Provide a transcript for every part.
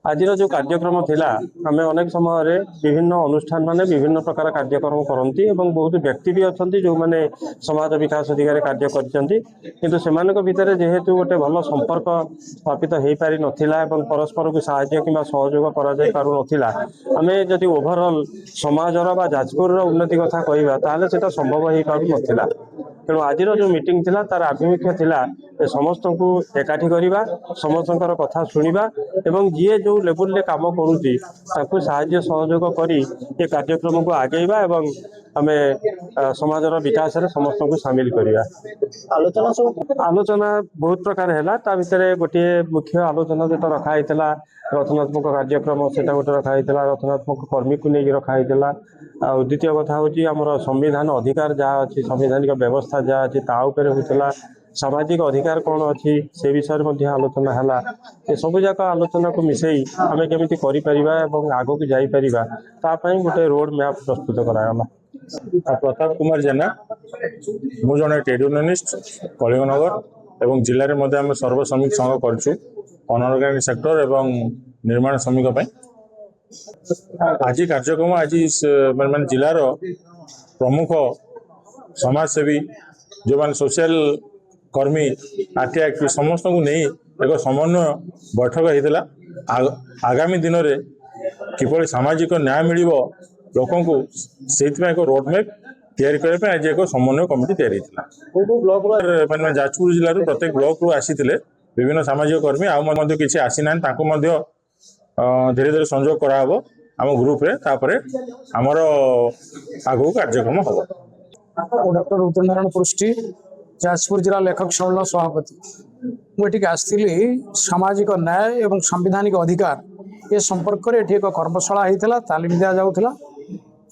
आज जो कार्यक्रम थिला आम अनेक समय विभिन्न अनुष्ठान माने विभिन्न प्रकार कार्यक्रम करती बहुत व्यक्ति भी अच्छा जो मैंने समाज विकास दिगरे कार्य कर भितर जेहेतु गोटे भल संपर्क स्थापित हो पारि नथिला परस्पर को साहाय्य कि सहयोग करें जदि ओभरअल समाजर बा जाजपुर उन्नति कथा कहवा ताले सेटा संभव हो पारु नथिला। तेणु आज जो मीटिंग थिला तार आभिमुख्य थिला समस्त को एकाठी करवा समस्त कथा शुणा एवं जी जो लेवल रे काम करुच्ची साहाय्य सहयोग करी ये कार्यक्रम को आगेवा एवं आमे समाजर विकास रे समस्त को सामिल करिया। आलोचना बहुत प्रकार है भितर गोटे मुख्य आलोचना जो रखाई रचनात्मक कार्यक्रम से गोटे रखाई रचनात्मक कर्मी को लेकिन रखाई द्वितीय कथा हूँ आमर संविधान अधिकार जहाँ अच्छी संवैधानिक व्यवस्था जहाँ अच्छी होता सामाजिक अधिकार कौन अच्छी से विषय में आलोचना है। ये सब जाक आलोचना को मिसई आम केमी कर आग को जापर तापाई गोटे रोड मैप प्रस्तुत करागला। प्रताप कुमार जेना मु जड़े ट्रेड यूनियनिस्ट कलिंगनगर एवं जिले में आम सर्व श्रमिक संघ करूँ अनऑर्गेनाइज सेक्टर एवं निर्माण श्रमिक आज कार्यक्रम आज मान जिलार प्रमुख समाजसेवी जो मान सोशल कर्मी आरटी एक्टिव समस्त को नहीं एक समन्वय बैठक होता आगामी दिन में किपरि सामाजिक न्याय मिल लोकों को से एक रोडमैप तैयारी करने आज एक समन्वय कमिटी तैयारी ब्लॉक मैंने जाजपुर जिलूर प्रत्येक ब्लॉक रू आसी विभिन्न सामाजिक कर्मी आउ किसी आसी ना धीरे धीरे संजोग कराब आम ग्रुप रे तापरे आमर आगु कार्यक्रम हम। डॉक्टर रुद्रनारायण पृष्टि जाजपुर जिला लेखक सम्मेलन सभापति मुझे आसती सामाजिक न्याय एवं संवैधानिक अधिकार ये संपर्क में एक कर्मशाला होता तालीम दि जाऊला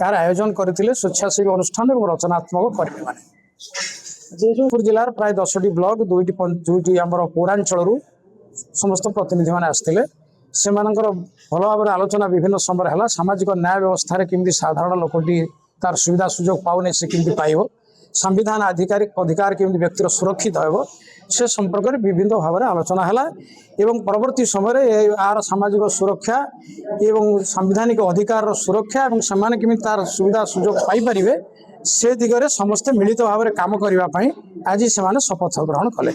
यार आयोजन करते स्वेच्छासेवी अनुष्ठान और रचनात्मक कर्मी मैंने जाजपुर जिलार प्राय 10टी ब्लॉक दुईटी आम पौरांचल समस्त प्रतिनिधि मैंने आसते से भल भाव आलोचना विभिन्न समय है सामाजिक न्याय व्यवस्था केमती साधारण लोकटी तार सुविधा सुजोग पाने से केमती पाइब संविधान अधिकार केमती व्यक्तिर सुरक्षित हो से संपर्क में विभिन्न भाव में आलोचना है एवं परवर्ती समय यार सामाजिक सुरक्षा एवं संवैधानिक अधिकार सुरक्षा और से केमती तार सुविधा सुजोग पाइपर से दिगरे समस्ते मिलित भाव में काम करने आज से शपथ ग्रहण कले।